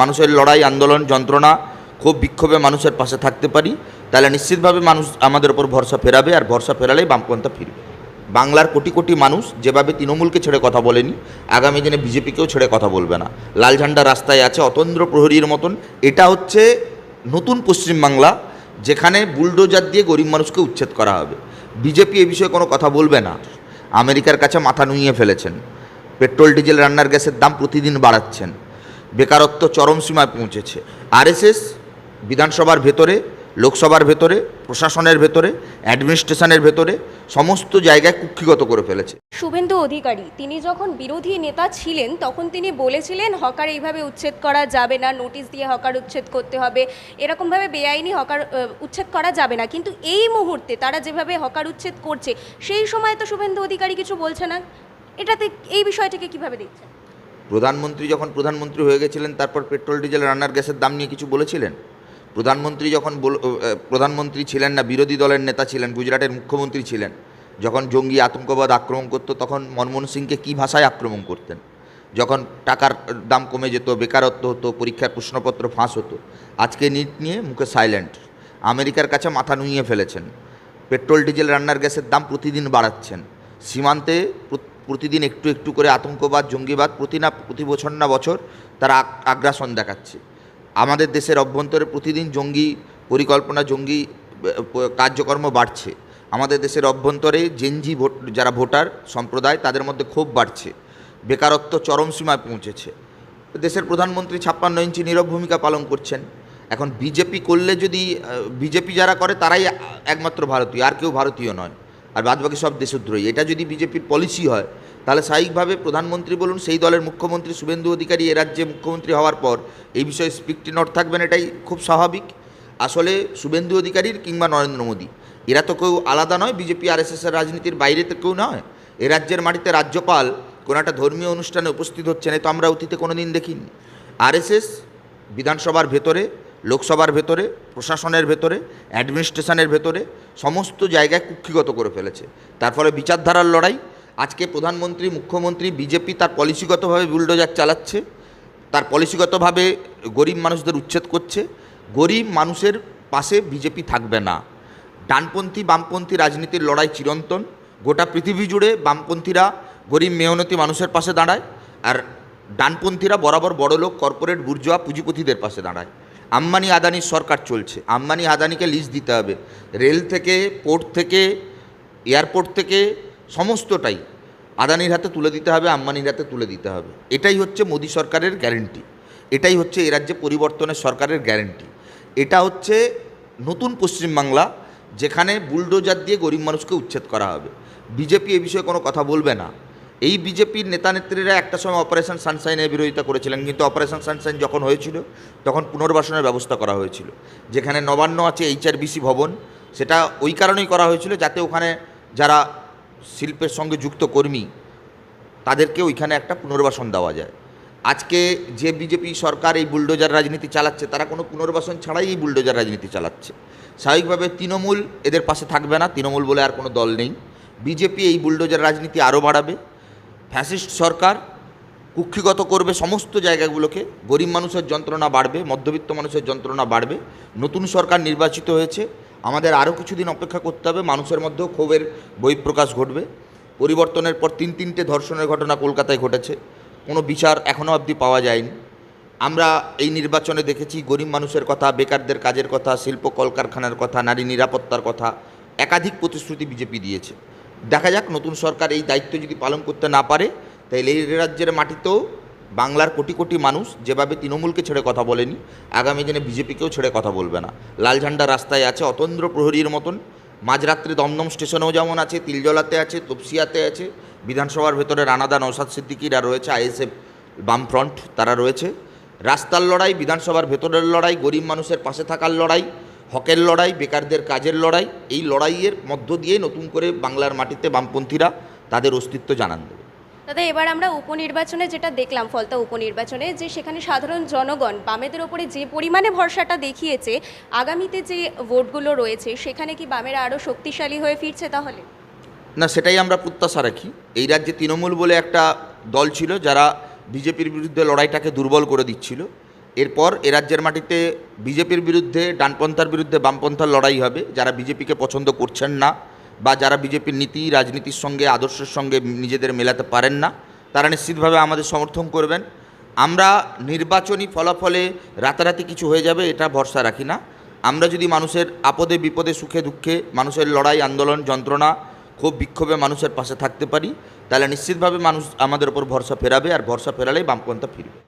মানুষের লড়াই, আন্দোলন, যন্ত্রণা, ক্ষোভ বিক্ষোভে মানুষের পাশে থাকতে পারি, তাহলে নিশ্চিতভাবে মানুষ আমাদের ওপর ভরসা ফেরাবে, আর ভরসা ফেরালেই বামপন্থা ফিরবে। বাংলার কোটি কোটি মানুষ যেভাবে তৃণমূলকে ছেড়ে কথা বলেনি, আগামী দিনে বিজেপিকেও ছেড়ে কথা বলবে না। লাল ঝান্ডা রাস্তায় আছে অতন্দ্র প্রহরীর মতন। এটা হচ্ছে নতুন পশ্চিমবাংলা, যেখানে বুলডোজার দিয়ে গরিব মানুষকে উচ্ছেদ করা হবে। বিজেপি এ বিষয়ে কোনো কথা বলবে না। আমেরিকার কাছে মাথা নুইয়ে ফেলেছেন, পেট্রোল ডিজেল রান্নার গ্যাসের দাম প্রতিদিন বাড়াচ্ছেন, বেকারত্ব চরম সীমায় পৌঁছেছে। আরএসএস বিধানসভার ভেতরে, লোকসভার ভেতরে, প্রশাসনের ভেতরে, অ্যাডমিনিস্ট্রেশনের ভেতরে সমস্ত জায়গায় কুক্ষিগত করে ফেলেছে। শুভেন্দু অধিকারী তিনি যখন বিরোধী নেতা ছিলেন তখন তিনি বলেছিলেন হকার এইভাবে উচ্ছেদ করা যাবে না, নোটিশ দিয়ে হকার উচ্ছেদ করতে হবে, এরকমভাবে বেআইনি হকার উচ্ছেদ করা যাবে না। কিন্তু এই মুহূর্তে তারা যেভাবে হকার উচ্ছেদ করছে, সেই সময় তো শুভেন্দু অধিকারী কিছু বলছে না। এটাতে এই বিষয়টাকে কিভাবে দেখছেন? প্রধানমন্ত্রী যখন প্রধানমন্ত্রী হয়ে গেছিলেন, তারপর পেট্রোল ডিজেল রান্নার গ্যাসের দাম নিয়ে কিছু বলেছিলেন? প্রধানমন্ত্রী যখন প্রধানমন্ত্রী ছিলেন না, বিরোধী দলের নেতা ছিলেন, গুজরাটের মুখ্যমন্ত্রী ছিলেন, যখন জঙ্গি আতঙ্কবাদ আক্রমণ করতো তখন মনমোহন সিংকে কী ভাষায় আক্রমণ করতেন? যখন টাকার দাম কমে যেত, বেকারত্ব হতো, পরীক্ষার প্রশ্নপত্র ফাঁস হতো, আজকে নিট নিয়ে মুখে সাইলেন্ট। আমেরিকার কাছে মাথা নুইয়ে ফেলেছেন, পেট্রোল ডিজেল রান্নার গ্যাসের দাম প্রতিদিন বাড়াচ্ছেন, সীমান্তে প্রতিদিন একটু একটু করে আতঙ্কবাদ, জঙ্গিবাদ প্রতি বছর না বছর তারা আগ্রাসন দেখাচ্ছে। আমাদের দেশের অভ্যন্তরে প্রতিদিন জঙ্গি পরিকল্পনা, জঙ্গি কার্যকর্ম বাড়ছে। আমাদের দেশের অভ্যন্তরে জেনজি যারা ভোটার সম্প্রদায়, তাদের মধ্যে ক্ষোভ বাড়ছে, বেকারত্ব চরম সীমায় পৌঁছেছে। দেশের প্রধানমন্ত্রী 56 ইঞ্চি নীরব ভূমিকা পালন করছেন। এখন বিজেপি করলে, যদি বিজেপি যারা করে তারাই একমাত্র ভারতীয়, আর কেউ ভারতীয় নয়, আর বাদবাকি সব দেশদ্রোহী, এটা যদি বিজেপির পলিসি হয়, তাহলে স্বাভাবিকভাবে প্রধানমন্ত্রী বলুন, সেই দলের মুখ্যমন্ত্রী শুভেন্দু অধিকারী এ রাজ্যে মুখ্যমন্ত্রী হওয়ার পর এই বিষয়ে স্পিকটি নট থাকবেন, এটাই খুব স্বাভাবিক। আসলে শুভেন্দু অধিকারীর কিংবা নরেন্দ্র মোদী, এরা তো কেউ আলাদা নয়, বিজেপি আরএসএসের রাজনীতির বাইরে তো কেউ নয়। এ রাজ্যের মাটিতে রাজ্যপাল কোনো একটা ধর্মীয় অনুষ্ঠানে উপস্থিত হচ্ছেন, এ তো আমরা অতীতে কোনো দিন দেখিনি। আরএসএস বিধানসভার ভেতরে, লোকসভার ভেতরে, প্রশাসনের ভেতরে, অ্যাডমিনিস্ট্রেশনের ভেতরে সমস্ত জায়গায় কুক্ষিগত করে ফেলেছে। তার ফলে বিচারধারার লড়াই। আজকে প্রধানমন্ত্রী, মুখ্যমন্ত্রী, বিজেপি তার পলিসিগতভাবে বুলডোজার চালাচ্ছে, তার পলিসিগতভাবে গরিব মানুষদের উচ্ছেদ করছে। গরিব মানুষের পাশে বিজেপি থাকবে না। ডানপন্থী বামপন্থী রাজনীতির লড়াই চিরন্তন। গোটা পৃথিবী জুড়ে বামপন্থীরা গরিব মেহনতি মানুষের পাশে দাঁড়ায়, আর ডানপন্থীরা বরাবর বড়লোক, কর্পোরেট, বুর্জোয়া, পুঁজিপতিদের পাশে দাঁড়ায়। আম্বানি আদানির সরকার চলছে, আম্বানি আদানিকে লিজ দিতে হবে, রেল থেকে, পোর্ট থেকে, এয়ারপোর্ট থেকে সমস্তটাই আদানির হাতে তুলে দিতে হবে, আম্বানির হাতে তুলে দিতে হবে। এটাই হচ্ছে মোদী সরকারের গ্যারেন্টি, এটাই হচ্ছে এ রাজ্যে পরিবর্তনের সরকারের গ্যারেন্টি। এটা হচ্ছে নতুন পশ্চিমবাংলা, যেখানে বুলডোজার দিয়ে গরিব মানুষকে উচ্ছেদ করা হবে। বিজেপি এ বিষয়ে কোনো কথা বলবে না। এই বিজেপির নেতানেত্রীরা একটা সময় অপারেশন সানশাইনের বিরোধিতা করেছিলেন, কিন্তু অপারেশন সানশাইন যখন হয়েছিল তখন পুনর্বাসনের ব্যবস্থা করা হয়েছিল। যেখানে নবান্ন আছে, HRBC ভবন, সেটা ওই কারণেই করা হয়েছিল যাতে ওখানে যারা শিল্পের সঙ্গে যুক্ত কর্মী, তাদেরকে ওইখানে একটা পুনর্বাসন দেওয়া যায়। আজকে যে বিজেপি সরকার এই বুলডোজার রাজনীতি চালাচ্ছে, তারা কোনো পুনর্বাসন ছাড়াই এই বুলডোজার রাজনীতি চালাচ্ছে। স্বাভাবিকভাবে তৃণমূল এদের পাশে থাকবে না, তৃণমূল বলে আর কোনো দল নেই। বিজেপি এই বুলডোজার রাজনীতি আরও বাড়াবে। ফ্যাসিস্ট সরকার কুক্ষিগত করবে সমস্ত জায়গাগুলোকে, গরিব মানুষের যন্ত্রণা বাড়বে, মধ্যবিত্ত মানুষের যন্ত্রণা বাড়বে। নতুন সরকার নির্বাচিত হয়েছে, আমাদের আরও কিছুদিন অপেক্ষা করতে হবে, মানুষের মধ্যেও ক্ষোভের বহিঃপ্রকাশ ঘটবে। পরিবর্তনের পর 3-3টে ধর্ষণের ঘটনা কলকাতায় ঘটেছে, কোনো বিচার এখনও অবধি পাওয়া যায়নি। আমরা এই নির্বাচনে দেখেছি গরিব মানুষের কথা, বেকারদের কাজের কথা, শিল্প কলকারখানার কথা, নারী নিরাপত্তার কথা, একাধিক প্রতিশ্রুতি বিজেপি দিয়েছে। দেখা যাক নতুন সরকার এই দায়িত্ব যদি পালন করতে না পারে, তাহলে এই রাজ্যের মাটিতেও বাংলার কোটি কোটি মানুষ যেভাবে তৃণমূলকে ছেড়ে কথা বলেনি, আগামী দিনে বিজেপিকেও ছেড়ে কথা বলবে না। লাল ঝান্ডা রাস্তায় আছে অতন্দ্র প্রহরীর মতন। মাঝরাত্রে দমদম স্টেশনেও যেমন আছে, তিলজলাতে আছে, তপসিয়াতে আছে, বিধানসভার ভেতরে রানাদা, নওশাদ সিদ্দিকিরা রয়েছে, আইএসএফ, বামফ্রন্ট তারা রয়েছে। রাস্তার লড়াই, বিধানসভার ভেতরের লড়াই, গরিব মানুষের পাশে থাকার লড়াই, হকের লড়াই, বেকারদের কাজের লড়াই, এই লড়াইয়ের মধ্য দিয়ে নতুন করে বাংলার মাটিতে বামপন্থীরা তাদের অস্তিত্ব জানান দেবে। দাদা, এবার আমরা উপনির্বাচনে যেটা দেখলাম, ফলতা উপনির্বাচনে, যে সেখানে সাধারণ জনগণ বামেদের ওপরে যে পরিমাণে ভরসাটা দেখিয়েছে, আগামীতে যে ভোটগুলো রয়েছে সেখানে কি বামেরা আরও শক্তিশালী হয়ে ফিরছে তাহলে? না, সেটাই আমরা প্রত্যাশা রাখি। এই রাজ্যে তৃণমূল বলে একটা দল ছিল যারা বিজেপির বিরুদ্ধে লড়াইটাকে দুর্বল করে দিচ্ছিল। এরপর এ রাজ্যের মাটিতে বিজেপির বিরুদ্ধে, ডানপন্থার বিরুদ্ধে বামপন্থার লড়াই হবে। যারা বিজেপিকে পছন্দ করছেন না বা যারা বিজেপির নীতি, রাজনীতির সঙ্গে, আদর্শের সঙ্গে নিজেদের মেলাতে পারেন না, তারা নিশ্চিতভাবে আমাদের সমর্থন করবেন। আমরা নির্বাচনী ফলাফলে রাতারাতি কিছু হয়ে যাবে এটা ভরসা রাখি না। আমরা যদি মানুষের আপদে বিপদে, সুখে দুঃখে, মানুষের লড়াই, আন্দোলন, যন্ত্রণা, ক্ষোভ বিক্ষোভে মানুষের পাশে থাকতে পারি, তাহলে নিশ্চিতভাবে মানুষ আমাদের ওপর ভরসা ফেরাবে, আর ভরসা ফেরালেই বামপন্থা ফিরবে।